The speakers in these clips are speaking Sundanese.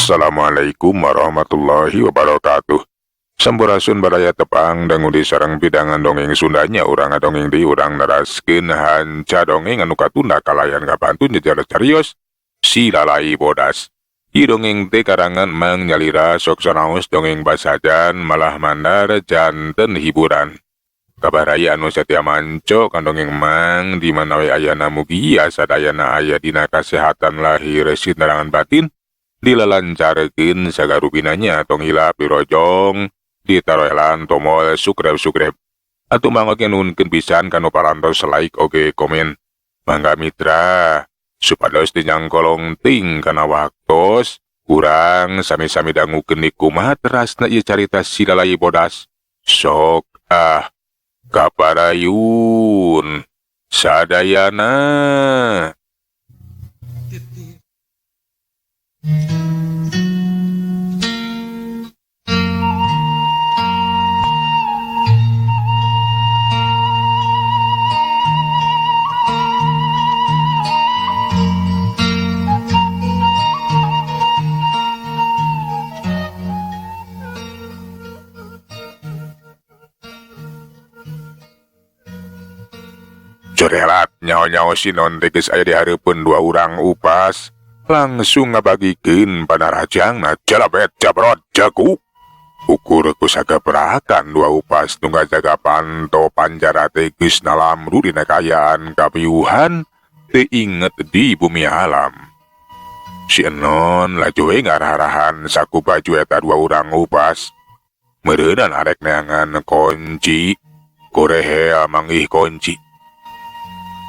Assalamualaikum warahmatullahi wabarakatuh. Sampurasun badaya tepang dangu di sarang bidangan dongeng Sundanya urang dongeng di urang naraskeun hanca dongeng anu katunda kalayan kapantun jejar carios si lalai bodas. Ieu dongeng teh karangan Mang Nyalira sok sanaos dongeng basajan malah mandar janten hiburan. Kabaraya anu satia manco kan dongeng Mang di mana we ayana mugi asadayana aya dina kasehatan lahir sinarangan batin dilalancarkeun sagarubinanya tong hilap dirojong ditaroelan tomol sukrep atuh mangga nuhunkeun pisan kanu parantos like oge komen mangga mitra supados dinyangkolong ting kana waktos urang sami-sami dangukeun di kumaha terasna ieu carita si lalai bodas sok kaparayun sadayana. Corelat nyaho-nyaho si non teges aya di hareupeun dua urang upas langsung ngabagikeun panarajangna jalabet jabrot jagu ukur ku sagabarakan dua upas nu ngajaga panto panjara teh geus nalamru dina kayaan kapiuhan teu inget di bumi alam. Si enon laju we ngaraharahan saku baju eta dua urang upas meureunana arek neangan kunci kurehe manggih kunci.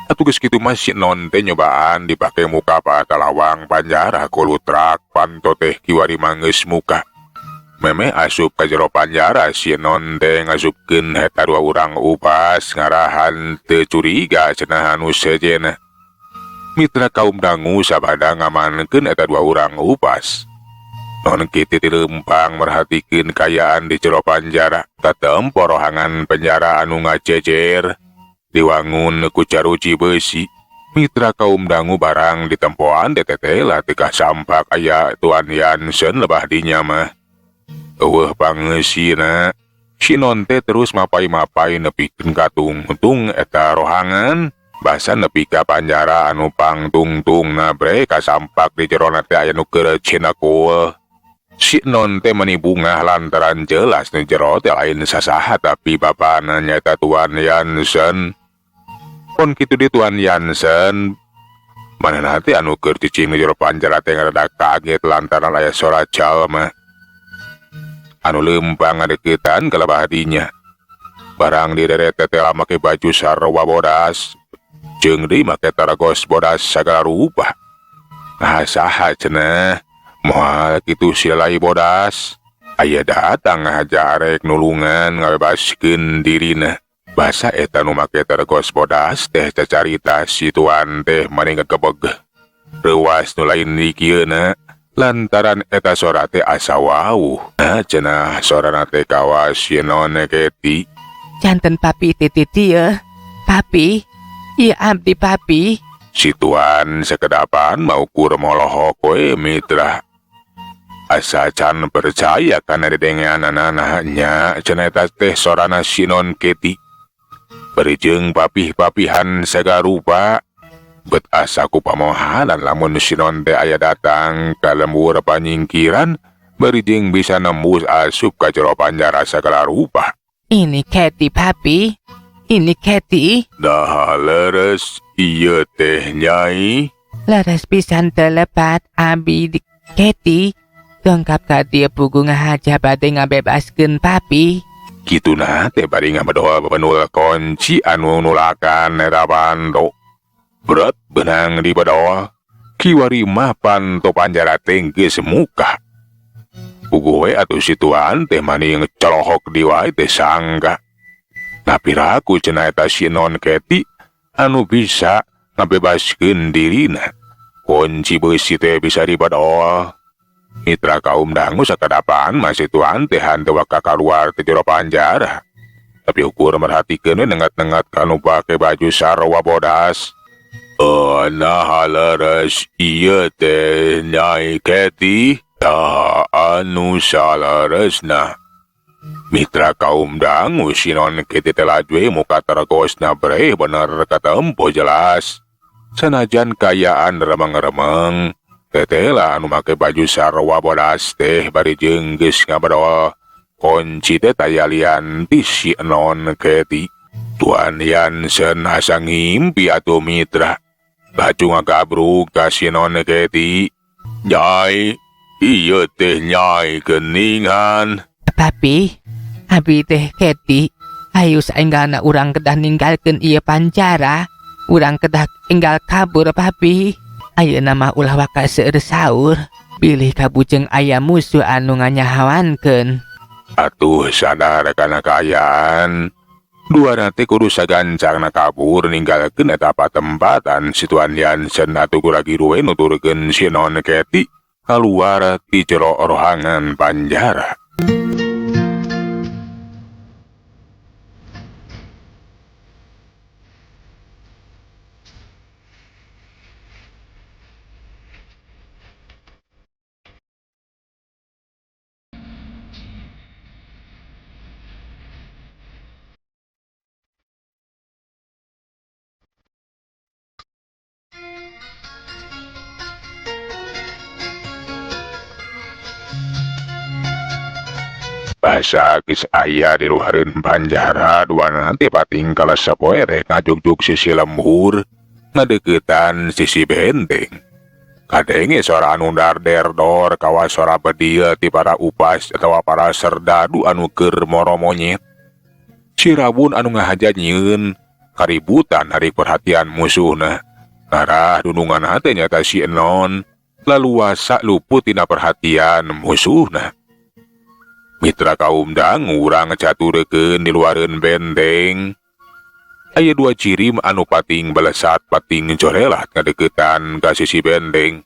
Atuh geus kitu mah si non teh nyobaan dipake muka pa lawang panjara kulutrak panto teh kiwari manggeus muka. Meme asup ka jero panjara si non teh ngasupkeun eta dua urang upas ngarahan teu curiga cenah anu sejenna. Mitra kaum dangu sabada ngamankeun eta dua urang upas. Non kitu ti leumpang merhatikeun kayaan di jero panjara tatempo rohangan penjara anu ngacecer. Diwangun ku caruci besi, mitra kaum dangu barang ditempoan detetela tekah sampak aya Tuan Yansen lebah dinya mah. Eueuh pangeusina, si non teh terus mapai-mapai nepikeun ka tungtung eta rohangan, basa nepi ka panjara anu pangtungtungna bre kasampak di jerona teh aya nu keureut kul. Si non teh meuni bungah lantaran jelas nu jero teh lain sasaha tapi bapana nyaeta Tuan Yansen. Pon kitu di Tuan Yansen manehna teh anu keur cicing di jero panjara teh rada kaget lantaran aya sora jalma anu leumpang ngadeuketan ka lebah dinya. Barang direret teh lah make baju sarua bodas jeung deui make taragos bodas sagala rupa. Nah saha cenah moal kitu si lalai bodas aya datang ngajarek nulungan ngabebaskeun dirina. Basa eta nu make targos bodas teh cacarita si Tuan teh mani ngekebeg reuas nu lain dikieuna lantaran eta sora teh asa wauh. Cenah sorana teh kawas si non Keti. Janten papi titi ya papi iya abdi papi. Si Tuan sekedapan mau kur molohok we mitra asa can percaya kana dedenganana cenah eta teh sorana si non Keti. Berijeng papih-papihan sagarupa bet asa ku pamohanan lamun si non teh aya datang ka lembur panyingkiran berijeng bisa nembus asup ka jero panjara sagala rupa. Ini Keti papi, ini Keti. Dah leres ieu teh Nyai. Leres pisan telepat abi di Keti dongkap ka dieu pugu ngahaja bade ngabebaskeun papi. Kituna teh bari ngabedoa bebenul kunci anu nulakan eta panto. Berat benang di bedoa kiwari mah panto panjara teh geus muka. Puguh we atuh si Tuan teh mani ngecolohok di wae teh sangga. Tapi raku cenah eta si non Keti anu bisa ngabebaskeun dirina. Kunci besi teh bisa dibedoa. Mitra kaum dangu sakadapan masih Tuan teh henteu waka kaluar ti jero panjara. Tapi ukur merhatikeun we nengat-nengat kanu pake baju sarua bodas. Nah leres ieu teh Nyai Keti. Ta anu salaresna. Mitra kaum dangu sinon Keti telajwe muka tergosna bre bener katempo jelas. Sanajan kayaan remeng-remeng, tetela anu make baju sarwa bodas teh bari jengges ngabadol. Kunci teh tayalian ti si non Keti. Tuan Yansen asa ngimpi atuh mitra. Baju ngagabruk ka si non Keti. Nyai, iya teh nyai geningan. Papi, abi teh Keti, ayo saenggana urang kedah ninggalkeun ieu pancara. Urang kedah enggal kabur papi. Ayeuna mah ulah waka seueur saur. Pilih kabujeng aya musuh anu nganyahawankeun. Atuh sadar kana kaayaan. Dua nanti kudu sagancangna kabur ninggalkeun eta patempatan si Tuan Yansen atuh kuragiruwe nuturkeun si non Keti kaluar ti jero rohangan panjara. Basa kis aya di luareun panjara dua nanti pating kala sapoe rek ngajugjug sisi lembur ngadeukeutan sisi benteng. Kadenge sora anu dar-derdor kawas sora bedia ti para upas atawa para serdadu anu keur moro monyet. Si Rabun anu ngahajanyieun kaributan hari perhatian musuhna. Ngarah dunungan hate nyata si Enon laluasa luput tina perhatian musuhna. Mitra kaum dangu urang caturkeun di luareun benteng. Aya dua cirim anu pating balesat pating jorelat ngadeukeutan ka sisi benteng.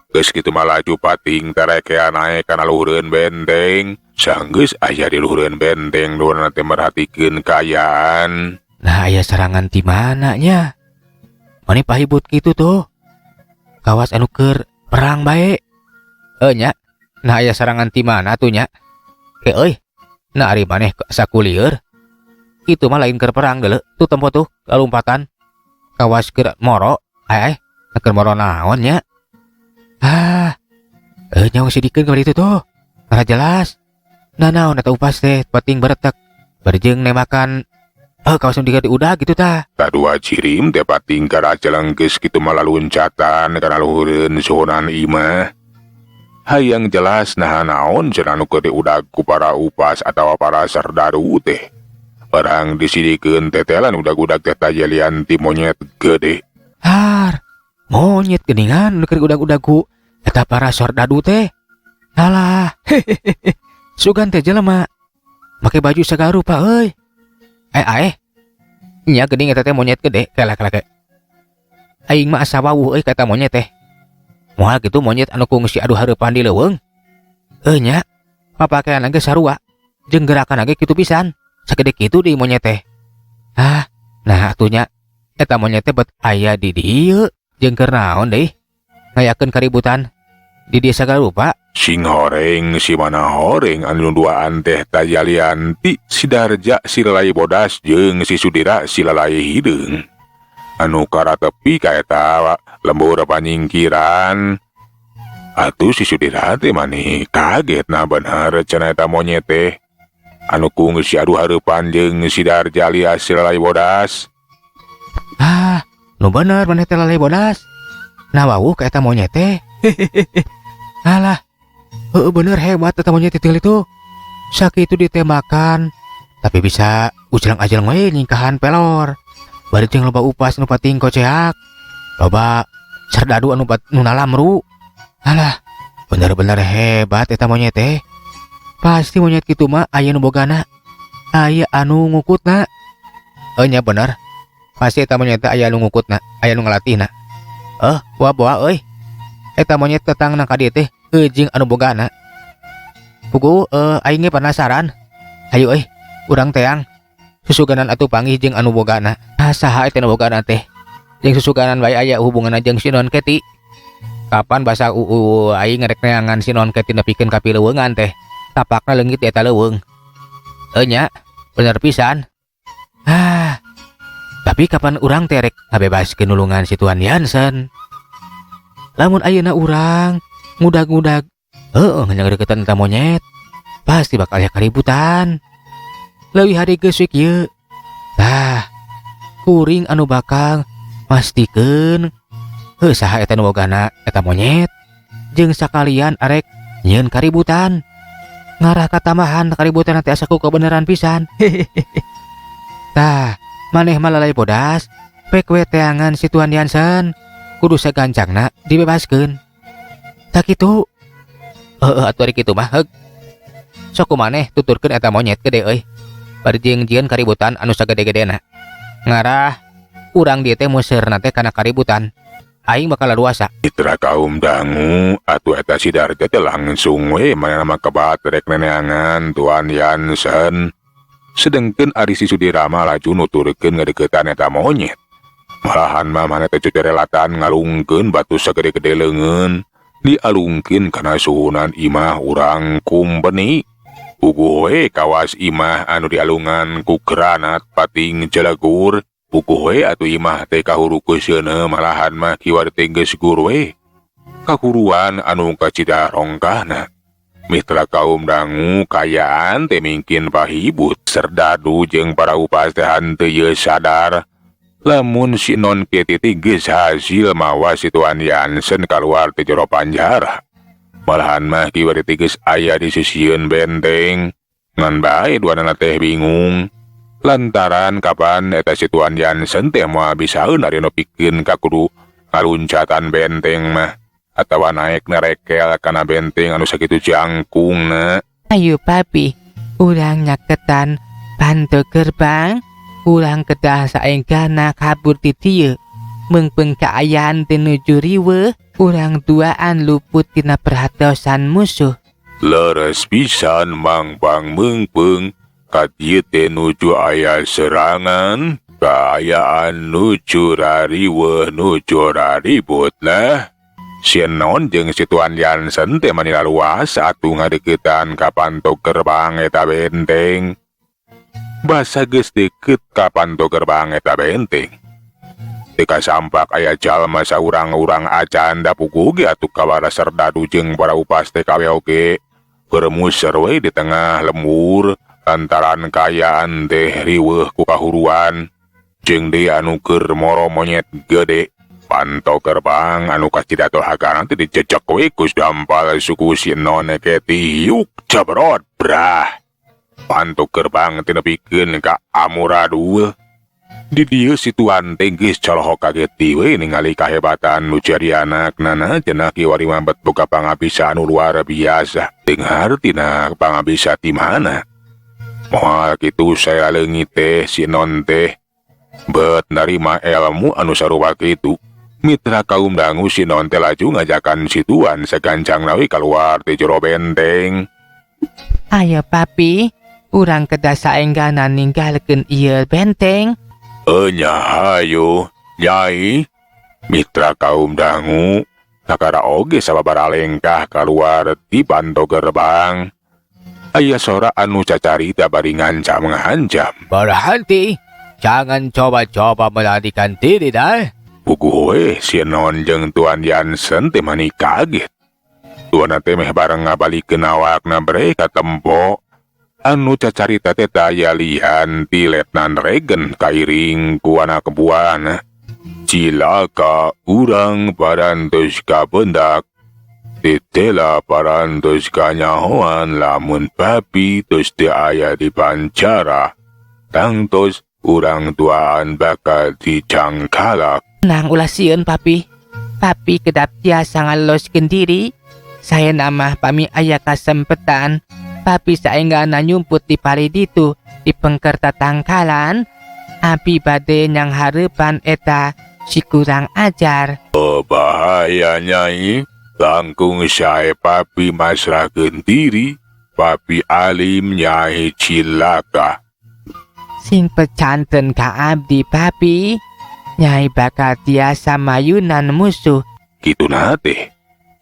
Geus kitu mah laju pating tarekea naek kana luhureun benteng. Sanggeus aya di luhureun benteng dua teh merhatikeun kaayaan. Nah aya serangan ti mana nya? Mani pahibut kitu tuh. Kawas anu keur perang bae. Nya, nah aya serangan ti mana tuh nya? Euy, nah ari maneh sakulieur. Itu mah lain keur perang deuleu. Tuh tempo tuh kalumpatan. Kawas keur moro. Ai keur moro naon nya? Nyawa sidikeun kamari itu tuh. Tara jelas. Nah naon eta upas teh pating baretek. Barjeng nemakan kawas nu digadi udag gitu tah. Kadua cirim teh pating karaceleng geus kitu mah laluncatan kana luhureun suhunan imah. Hayang jelas nah naon cenah nu keur diudag ku para upas atawa para serdadu teh. Barang disidikeun tetelan udag-udag teh tajalian ti monyet gede. Monyet geningan nu keur udag-udag ku eta para serdadu teh. Alah, sugan teh jelema make baju sagarupa euy. Nya geuning eta teh monyet gede, kelek-kelek. Aing mah asa wawuh euy kata monyet teh. Moal gitu monyet anu kungsi adu hareupan di leuweung. Nya, papakean ge sarua, jeung gerakan ge kitu pisan. Sagede kitu di monyet teh. Nah atunya eta monyet teh bet aya di dieu jeung keur naon deui? Ngayakeun kaributan di dieu sagarupa. Sing horeng si mana horeng anu duaan teh tajalian ti si Darja si lalai bodas jeung si Sudira si lalai hideung. Anu kara tepi ka eta lembur panyingkiran. Atuh si Sudira teh maneh kaget na bener cenah eta monyet teh. Anu kungsi adu hareupan jeung si Darja alias si lalai bodas. Nu bener maneh teh lalai bodas. Nah wawuh ka eta monyet teh. Alah, bener hebat eta monyet itu. Sakitu ditembakan, tapi bisa ujelang-ajelang we nyingkahan pelor. Bari jeung loba upas nu pating koceak. Loba serdadu anu nalamru. Alah, bener-bener hebat eta monyet teh. Pasti monyet kitu mah aya nu bogana. Aya anu ngukutna. Nya bener. Pasti eta monyet teh aya anu ngukutna, aya nu ngalatihna. Boa euy. Eta monyet tetangna ka dieu teh jeung anu bogana. Pugu aing ge penasaran. Hayu euy, urang teang. Susuganan atuh panggih jeung anu bogana. Saha eta nu bogana teh? Jeung susuganan bae aya hubunganna jeung si non Keti. Kapan bahasa aing ngerek neangan si non ketina pikeun ka pileuweungan teh. Tapakna leungit di eta leuweung. Nya, bener pisan. Tapi kapan urang terek ngabebaskeun nulungan si Tuan Yansen? Lamun ayeuna urang ngudag-ngudag, ngedeketan eta monyet, pasti bakal aya kaributan. Leuwih hari geus ieu. Kuring anu bakal mastikeun saha eta nu bogana eta monyet jeung sakalian arek nyieun kaributan. Ngarah ka tambahan kaributan teh asa ku kebenaran pisan. Maneh malalai bodas pek we teangan si Tuan Yansen kudu sagancangna dibebaskeun. Tak kitu. Atuh ari kitu mah heug. Sok kumaneh tuturkeun eta monyet gede euy. Bari jeung-jeung kaributan anu sagede-gedena. Ngarah urang dieu teh museurna teh kana kaributan. Aing bakal luasa. Mitra kaum dangu atuh eta si Darja teh langsung we manehna mah kebat rek neneangan Tuan Yansen. Sedengkeun ari si Sudirama laju nuturkeun ngadeukeutan eta monyet. Malahan mah maneh teh cucerelatan ngalungkeun batu sagede-gede leungeun dialungkeun kana suhunan imah urang kumbeni. Puguh we kawas imah anu dialungan ku granat pating jelegur. Puguh we atuh imah teh kahurukeuseuneum malahan mah kiwari teh geus gur we. Kahuruan anu kacidarongkahna. Mitra kaum dangu kayaan teh mingkin pahibut serdadu jeung para upas teh henteu ieu sadar. Lamun si non kieu teh geus hasil mawa si Tuan Yansen kaluar ti jero panjara. Malahan mah kiwari teh geus aya di sisieun benteng. Ngan bae duanana teh bingung. Lantaran kapan eta si Tuan Yansen teh moal bisaeun ari nu pikeun ka kudu ngaluncatan benteng mah atawa naek narekel kana benteng anu sakitu jangkungna. Ayo papi, urang nyaketan panto gerbang, urang kedah saenggana kabur ti dieu. Meungpeung kaayaan teh nuju riweuh, urang duaan luput tina perhatosan musuh. Leres pisan mangpang meungpeung ka dieu teh nuju aya serangan, kaayaan nuju rariweuh nuju raribut lah. Si non jeung si Tuan Yansen teh manila luas atuh ngadeukeutan ka panto gerbang eta benteng. Basa geus deukeut ka panto gerbang eta benteng. Teka sampak aya jalma saurang-urang acan da puguh ge atuh kawara serdadu jeung para upas TKW oge bermuser we di tengah lembur lantaran kayaan teh riweuh ku kahuruan jeung deui anu keur moro monyet gede. Panto gerbang anu kacidatohakan teh dijejek we ku dampal suku si non keti yuk jabrot brah. Panto gerbang teh nepikeun ka amuradul. Di dieu si Tuan teh geus colohok kaget we ningali kahebatan nu cari anakna cenah kiwari mambet boga pangabisa anu luar biasa. Dengar tina pangabisa ti mana? Moal kitu saya leungit teh si non teh bet narima ilmu anu sarupa kitu. Mitra kaum dangu si non teh laju ngajakan si Tuan sagancangna we kaluar ti jero benteng. Ayo papi, urang kedah saenggana ninggalkeun ieu benteng. Nya hayo, Nyai. Mitra kaum dangu sakara oge sababaraha lengkah kaluar ti panto gerbang. Aya sora anu cacarita bari ngancam-ngancam. Berhenti, jangan coba-coba melarikan diri dah. Puguh we si non jeung Tuan Yansen teh mani kaget. Tuana teh meh bareng ngabalikeun awakna bre ka tempo. Anu cacarita teh daya lihan ti Letnan Regen kairing ku anak buahna. Cilaka urang parantos ka bendak. Titela parantos ka nyahoan lamun papi tos teu aya di pancara. Tangtos urang tuaan bakal dicangkalak. Nang ulah sieun papi. Papi kedap tiasa ngaloskeun diri. Saya nama pami aya kasempetan. Papi saenggana nyumput di pari ditu di pengkerta tangkalan. Abi bade nyang hareupan eta si kurang ajar. Bahaya Nyai. Langkung sae papi masrahkeun diri. Papi alim Nyai cilaka. Sing pecanten ka abdi papi. Nyai bakal tiasa mayunan musuh. Kituna teh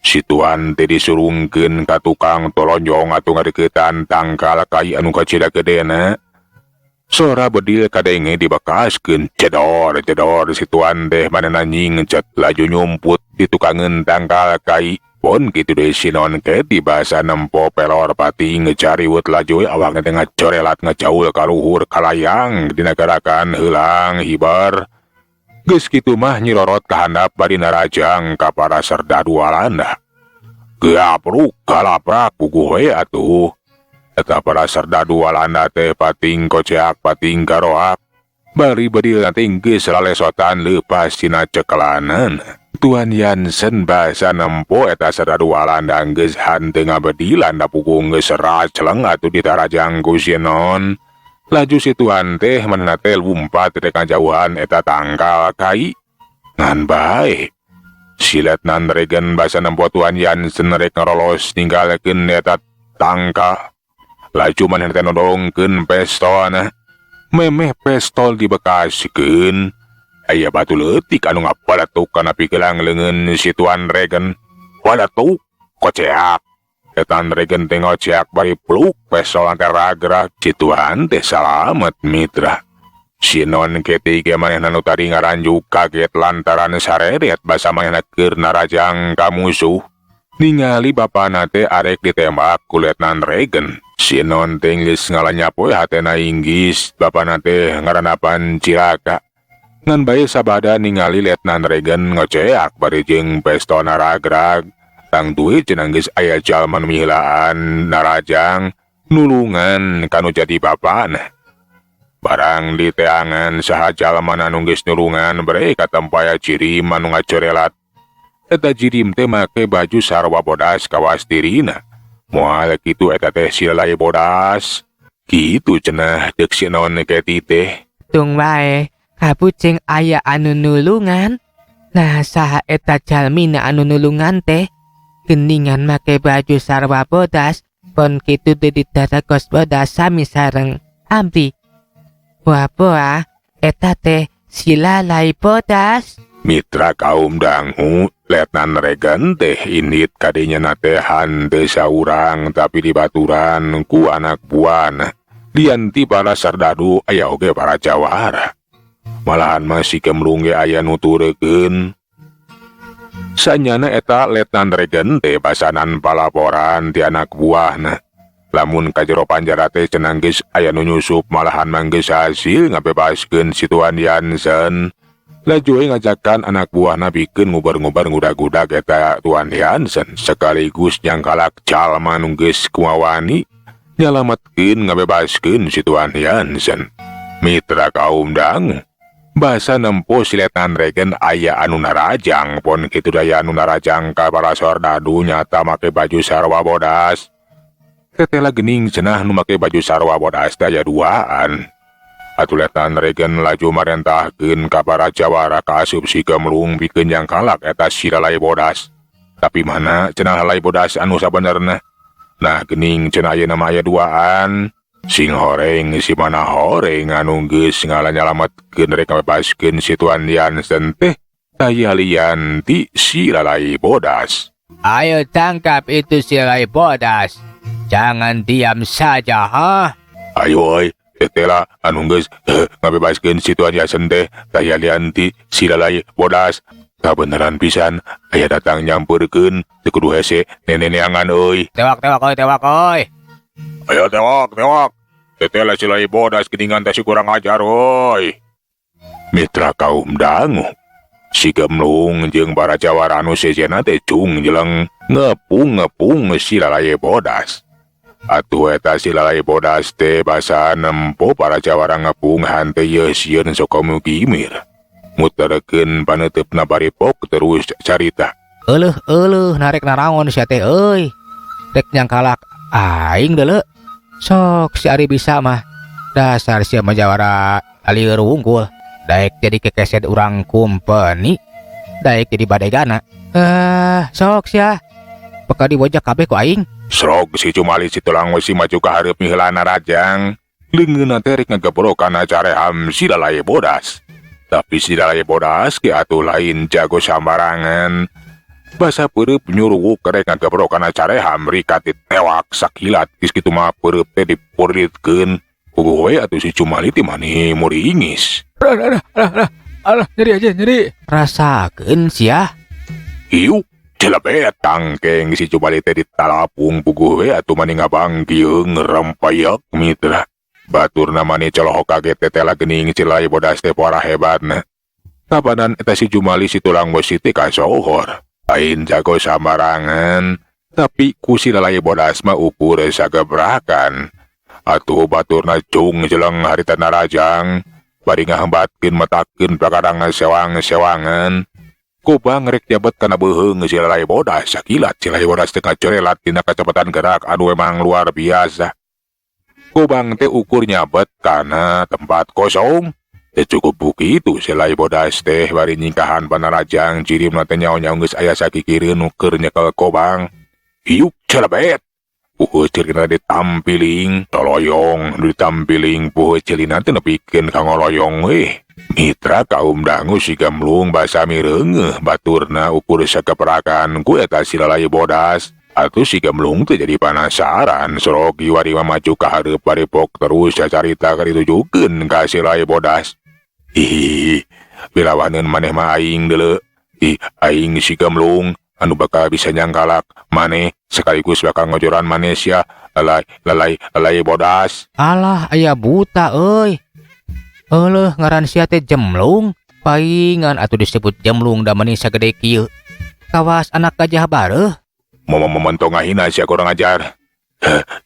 Si tuan teh disurungkeun ka tukang tolonjong atuh ngadeukeutan tangkal kai anu kacida gedena. Sora bedil kadenge dibekaskeun cedor si tuan teh manehna nyingcet laju nyumput di tukangeun tangkal kai. Pon kitu deui sinon ke di basa nempo pelor pati ngecariwut laju awakna teh ngacorelat ngacaul ka luhur kalayang dina gerakan heulang hibar. Geus kitu mah nyirorot ka handap bari narajang ka para serdadu Walanda. Geapruk kalaprak puguh we atuh. Eta para serdadu Walanda teh pating koceak pating karoak. Bari bedil nanti geus lalesotan leupas tina cekelanan. Tuan Jansen basa nempo eta serdadu Walanda geus hanteu ngabedilan da puguh geus raceleng atuh ditarajang ku sinon. Laju si tuan teh manehna teh lumpat ti kajauhan eta tangkal kai. Ngan bae. Si Letnan Regen basa nempo Tuan Jansen rek ngarolos ninggalekeun eta tangkal. Laju manehna teh nodongkeun pistolna. Memeh pistol dibekaskeun. Aya batu leutik anu ngapalatuk kana pikelang leungeun si Tuan Regen. Palatuk koceak. Tuan Regen teh ngoceak bari peluk pistol teh ragrag. Si Tuan teh salamet mitra. Sinon ketiga manehna nu tadi ngaranjuk kaget lantaran sareret basa manehna keur narajang ka musuh. Ningali bapana teh arek ditembak ku Letnan Regen. Sinon teh geus ngalanyap we hatena inggis bapana teh ngaranapan cilaka. Ngan bae sabada ningali Letnan Regen ngoceak bari jeung pistolna ragrag. Tang duit cenah geus aya jalma nu mihilaan narajang nulungan kanu jadi bapana. Barang di teangan saha jalma anu geus nulungan bere katempaya cirim anu ngacorelat. Eta jirim teh make baju sarwa bodas kawas dirina. Moal kitu eta teh silai bodas. Kitu cenah deuk sinon keti teh. Tung wae, kapucing aya anu nulungan. Nah saha eta jalmina anu nulungan teh? Geningan make baju sarwa bodas, pon kitu teh ditatagos bodas sami sareng abdi. Wah boa, eta teh silalai bodas. Mitra kaum dangu, Letnan Regen teh indit kadinya nate hanteu saurang tapi dibaturan ku anak buana. Dianti para sardadu aya oge para jawara. Malahan masih kemrung ge aya nuturkeun. Sanyana eta Letnan Regen teh basanan palaporan ti anak buahna. Lamun ka jero panjara teh cenah geus aya nu nyusup malahan manggeus hasil ngabebaskeun si Tuan Jansen. Laju ngajakan anak buahna bikeun ngubar-ngubar ngudag-gudag eta Tuan Jansen sekaligus nyangkalak jalma nu geus kumawani nyalametkeun ngabebaskeun si Tuan Jansen. Mitra kaum dangu, basa nempo si Letnan Regen aya anu narajang pon kitu daya anu narajang ka para sordadu nyata make baju sarwa bodas. Tetela gening cenah nu make baju sarwa bodas daya duaan. Atuh Letnan Regen laju marentahkeun ka para jawara ka asup si gemlung pikeun nyangkalak eta silalai bodas. Tapi mana cenah lalai bodas anu sabenerna? Nah gening cenah ayeuna mah aya duaan. Sing horeng si mana horeng anu geus ngalanyalametkeun rek ngabebaskeun si Tuan Jansen teh taya lian ti si lalai bodas. Ayo tangkap itu silalai bodas. Jangan diam saja, ha? Ayo oi, tetela anu geus ngabebaskeun si Tuan Jansen teh taya lian ti si lalai bodas. Kabeneran pisan aya datang nyampeurkeun teu kudu hese neneangan euy. Tewak oi. Ayo tewak. Tetela silai bodas geningan teh si kurang ajar oi. Mitra kaum dangu, si gemlung jeung para jawara anu sejena teh cung jeleng ngepung si lalai bodas. Atuh eta si lalai bodas teh basa nempo para jawara ngepung hanteu yeusieun sok mugimir. Muterkeun paneutupna bari pok terus carita. Eueuh narek narangon sia teh euy. Rek nyangkalak aing deuleu. Sok si Ari bisa mah. Dasar sia majawara alieur wungkul. Daek jadi kekeset urang kumpeni. Daek jadi badegana. Sok sia. Peka dibojak kabeh ku aing. Srog si Cumali si tulang wesi maju ka hareup miheulana rajang. Leungeunna teh rek ngageborokan acareham si lalai bodas. Tapi si lalai bodas ge atuh lain jago sambarangan. Basa pereup nyuruh kerek ngagabro kana careham rikatit tewak sakilat geus kitu mah pereup teh dipuritkeun ku we atuh si Cumali teh mani muringis. Alah, nyeri aja, nyeri. Rasakeun sia. Iu celebet tangkeng si Cumali teh ditalapung puguh we atuh mani ngabangkieung ngerempayak mitra. Baturna mani colohok kaget tetela geuning cilai bodas teh poara hebatna. Kapanan eta si Cumali si tulang besi teh kasohor. Lain jago sambarangan, tapi ku si lalai bodas mah ukur sagebrakan. Atuh baturna cung jeleng harita narajang, bari ngahambatkeun matakeun prakarang sewang-sewangan. Kobang rek jabat kana beuheung si lalai bodas sakilat si lalai bodas teh kacorelat tina kacepatan gerak anu emang luar biasa. Kobang teh ukur nyabet kana tempat kosong. Teh cukup begitu si lalai bodas teh bari nyingkahan panarajang cirimna teh nyaho-nyaho geus aya sakikireun nu keur nyekel Kobang. Iuk celebet. Puheuh cirina ditampiling toloyong ditampiling puheuh cilina teh nepikeun ka ngoloyong we. Mitra kaum dangu si Gemlung basa mireungeuh baturna ukur sakeprakan ku eta si lalai bodas. Atuh si Gemlung teh jadi penasaran sorok Kiwari maju ka hareup bari pok terus carita keur ditujukeun ka si lalai bodas. Bilawaneun maneh mah aing deuleu. Aing si Gemlung anu bakal bisa nyangkalak maneh sekaligus bakal ngojoran maneh sia lalai bodas. Alah, aya buta euy. Eueuh ngaran sia teh Jemlung. Paingan atuh disebut Jemlung da meni sagede kieu. Kawas anak gajah bareuh. Mentong ngahina sia kurang ajar.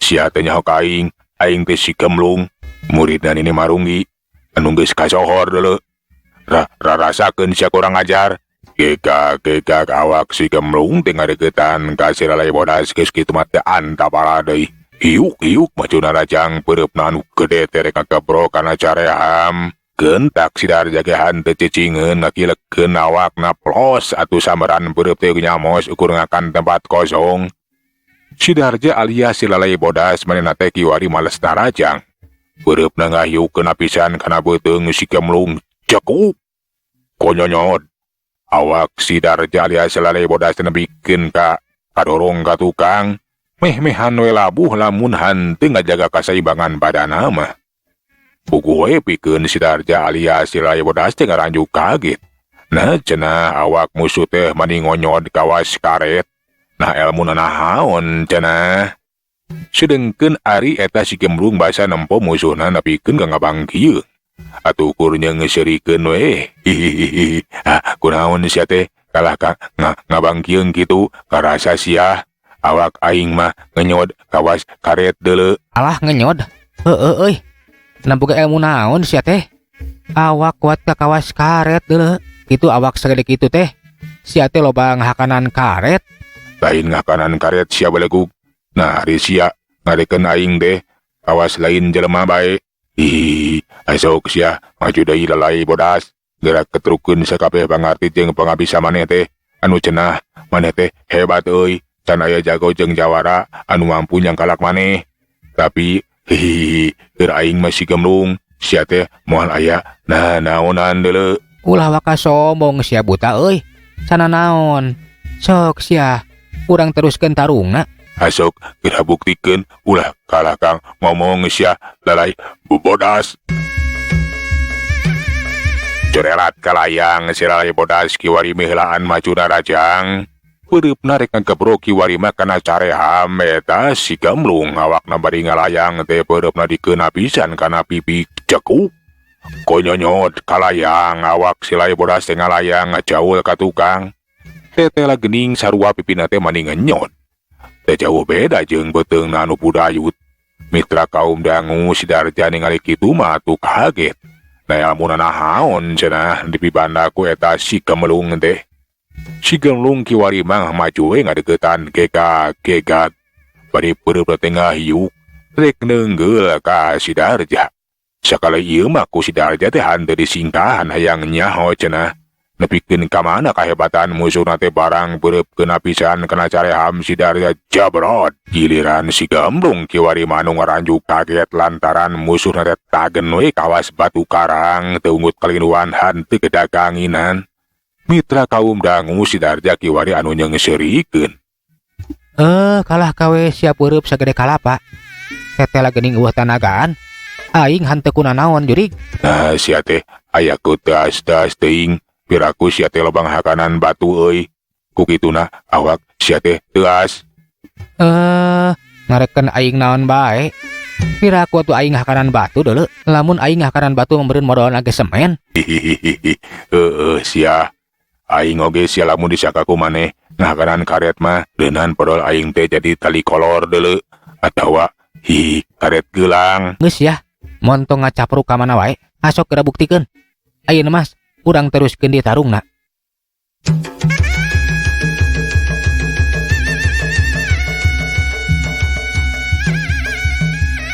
Sia teh nyaho ka aing teh si Gemlung, muridna Nini Marunggi. Anu geus kasohor deuleu. Rasakeun sia kurang ajar. Gegak awak si Gemlung teh ngadeukeutan ka si lalai bodas geus kitu mah teh antapara deui. Hiuk macuna rajang pereupna anu gede teh rek ngagabro kana careham. Gentak si Darja ge hanteu cicingeun ngakilekeun awakna plos atuh sambaran pereup teh nyamos ukur ngakan tempat kosong. Si Darja alias si lalai bodas manehna teh Kiwari males narajang. Bereupna ngahiukeun pisan kana beuteung si Gemlung cekup. Konyonyod. Awak si Darja alias lalai bodas teh nebikeun ka kadorong ka tukang. Meh-mehan we labuh lamun hanteu ngajaga kaseimbangan badanna mah. Puguh we pikeun si Darja alias si lalai bodas teh ngaranjuk kaget. Nah cenah awak musuh teh mani ngonyod kawas karet. Nah elmuna nahaon cenah. Sedengkeun ari eta si Gemlung basa nempo musuhna nepikeun ka ngabangkieung. Atuh ukur ngeusirikeun we. Kunaon sia teh kalah ka ngabangkieung kitu karasa sia. Awak aing mah ngenyod kawas karet deuleu. Alah ngenyod. Heueuh euy. Nampuga ilmu naon sia teh? Awak kuat ka kawas karet deuleu. Kitu awak sagede kitu teh. Sia teh loba ngahakanan karet. Lain ngahakanan karet sia balegug. Nah, ari sia ngadekeun aing teh kawas lain jelema bae. Asok sia maju deui lalai bodas. Gerak ketrukeun sakabeh pangarti jeung pangabisa maneh teh. Anu cenah maneh teh hebat euy. Can aya jago jeung jawara anu mampu nyangkalak maneh. Tapi keur aing masih Gemlung. Sia teh moal aya naonan deuleu. Ulah waka sombong sia buta euy. Sana naon? Sok sia urang teruskeun tarungna. Asok kita buktikeun ulah kalah kang ngomong sia lalai bodas. Corelat kalayang si lalai bodas Kiwari mihlaan majuna rajang. Pereupna rek ngagabro Kiwari mah kana careham eta si Gemlung awakna bari ngalayang teh pereupna dikeuna pisan kana pipi cekup. Konyonyod kalayang awak si lalai bodas teh ngalayang ngajaul ka tukang. Tetela geuning sarua pipina teh mani ngenyod. Teh jauh beda jeung beuteungna anu budayut. Mitra kaum dangu si Darja ningali kitu mah atuh kaget. Nah lamun nahaon cenah dipibanda ku eta si Gemlung teh. Si Gemlung Kiwari mah maju we ngadeuketan gegak. Bari peureup teh ngahiuk rek neunggeul ka si Darja. Sakala ieu mah ku si Darja teh hanteu disingkahan hayang nyaho cenah. Nepikeun ka mana kahebatan musuhna teh barang beureupeun pisan kana careham si Darja jabrot. Giliran si Gemlung Kiwari manu ngaranjuk kaget lantaran musuhna teh tagen we kawas batu karang teu ungut kalinuan hanteu kedaganginan. Mitra kaum dangu si Darja kiwari anu nyengsirikeun. Kalah kawe siap ureup sagede kalapa. Tetela geuning eueuh tanagaan. Aing hanteu kuna naon jurig. Nah sia teh aya ku teas-teas teuing piraku sia teh lobang hakanan batu euy. Ku kituna awak sia teh teas. Ngarekeun aing naon bae. Piraku atuh aing hakanan batu deuleu. Lamun aing hakanan batu membeureun modal age semen. Hihihihi. Sia. Aing oge sia lamun disangka ku maneh ngahakanan karet mah deunan podol aing teh jadi tali kolor deuleu atawa karet geulang. Geus ya. Montong ngacapruk ka mana wae. Asok geura buktikeun. Ayeuna mas, urang teruskeun di tarungna.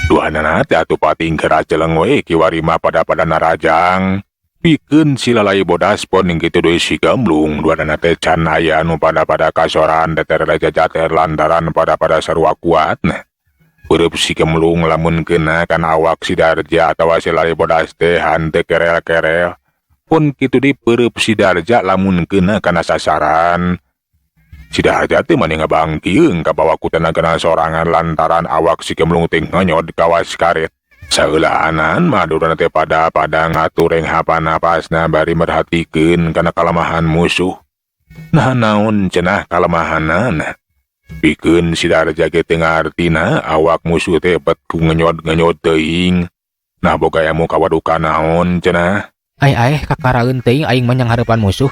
Duhanana teh atuh pating geura celeng we kiwari mah pada narajang. Pikeun si lalai bodas pon ning kitu deui si Gemblung. Duhanana teh can aya anu pada kasoran datar jajater lantaran pada sarua kuat. Ureup si Gemblung lamun keuna kana awak si Darja atawa si lalai bodas teh hanteu kerel-kerel. Pun kitu deui peureub si Darja lamun keuna kana sasaran. Si Darja teh mani ngabangkieung ka bawah ku tenagana sorangan lantaran awak si Gemblung teh nganyod kawas karet. Saeulaanan madurana teh pada ngatureng hapa napasna bari merhatikeun kana kalemahan musuh. Nah naon cenah kalemahanana? Pikeun si Darja ge teu ngartina awak musuh teh bet ku nganyod teuing. Nah boga emu kawaduka naon cenah? Ai kakaraeun teuing aing mah nyang hareupan musuh.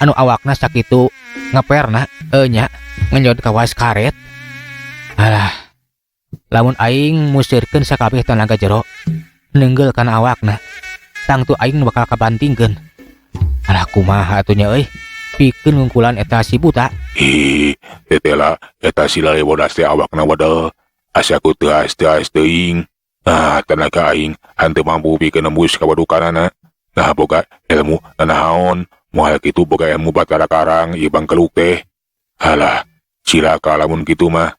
Anu awakna sakitu ngeperna nya nganyod kawas karet. Alah. Lamun aing musirkeun sakabeh tenaga jero neunggel kana awakna. Tangtu aing bakal kabantingkeun. Alah kumaha atuh nya euy? Pikeun ngungkulan eta si buta. Tetela eta si lalai bodas teh awakna wadal. Asa ku teas teuing. Tenaga aing hanteu mampu pikeun nembus ka wadukanana. Nah boga ilmu nanaon. Moal kitu boga ilmu batara karang ieu bangkeluk teh. Halah, cilaka lamun kitu mah.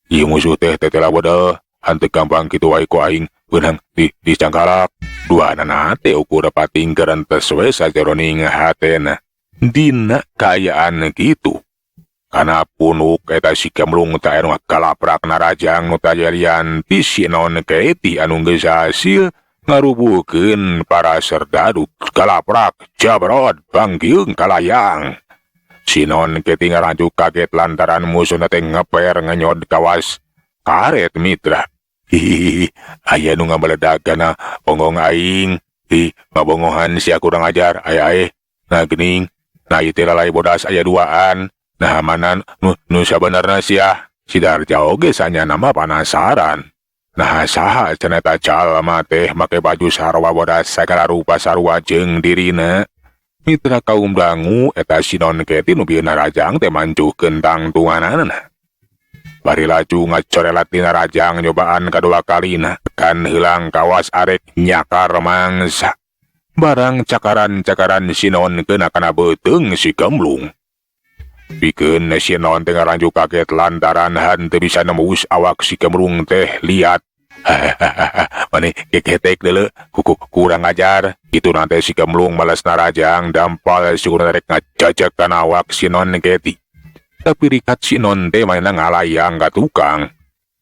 Ieu musuh teh tetela wadal. Hanteu gampang kitu wae ku aing beunang dicangkalak. Duanana teh ukur pating gerentes we sajeroning hatena. Dina kaayaan kitu. Kana punuk eta si Gemblung teh anu kalaprak narajang nu tajalian ti si non Keti anu geus hasil ngarubuhkeun para serdadu kalaprak jabrod bangkiung kalayang. Si non Keti ngaranjuk kaget lantaran musuhna teh ngeper nganyod kawas karet mitra. Aya nu ngabaledag kana bonggong aing. Mabongohan sia kurang ajar aya nah geuning. Nah ieu teh lalai bodas aya duaan. Nah manan nu sabenerna sia si Darja oge sanyana mah panasaran. Nah saha cenah eta jalma teh make baju sarua bodas sagala rupa sarua jeung dirina. Mitra kaum dangu eta si non Keti nu bieu narajang teh manjuhkeun tangtunganana. Bari laju ngacorelat tina rajang nyobaan kadua kalina kan hilang kawas arek nyakar mangsa. Barang cakaran-cakaran si non keuna kana beuteung si Gemblung. Pikeun si non teh ngaranjuk kaget lantaran hanteu bisa nembus awak si Gemblung teh liat. Mane keketek deuleu kurang ajar. Itu nanti si Gemblung males narajang dampal syukur rek ngajajak kana awak si non Keti. Tapi rikat si non teh mainna ngalayang ka tukang.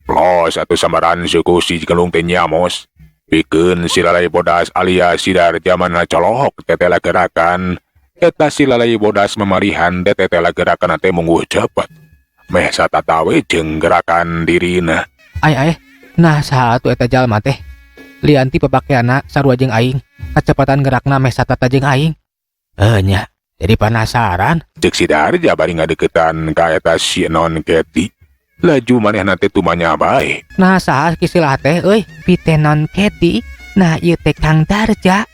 Plos atuh sambaran suku si Gemblung teh nyamos. Pikeun si lalai bodas alias si Darja mana colohok tetela gerakan. Eta si lalai bodas memarihan tetela gerakan teh mungguh cepet. Meh satatawe jeung gerakan dirina. Ai nah saha atuh eta jalma teh? Lianti papakeana sarua jeung aing. Kecepatan gerakna meh satata jeung aing. Nya, jadi penasaran. Cek si Darja bari ngadeukeutan ka eta si non Keti. Laju manehna teh tumanya bae. Nah saha kisilah teh euy? Pite non Keti. Nah ieu teh Kang Darja.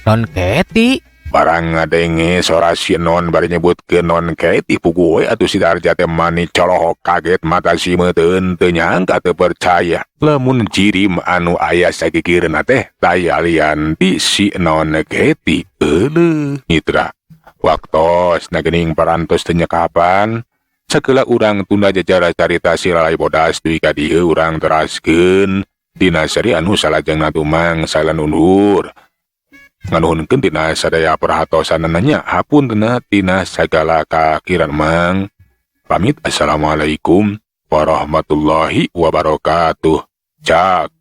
Non Keti. Barang ngadenge sora si non bari nyebutkeun non Keti pugu we atuh si Darja teh mani colohok kaget mata si meuteun teu nyangka teu percaya. Lamun jirim anu aya sagigireunna teh tayalian ti si non Keti. Mitra. Waktos nageuning parantos teu nyekapan. Sakeula urang tunda jajara carita si lalai bodas duwi ka dieu urang teraskeun dina seri anu salajengna tumang salan undur. Nganuhunkeun tina sadaya perhatosanana hapuntenna tina sagala kakiran mang. Pamit assalamualaikum warahmatullahi wabarakatuh. Cak.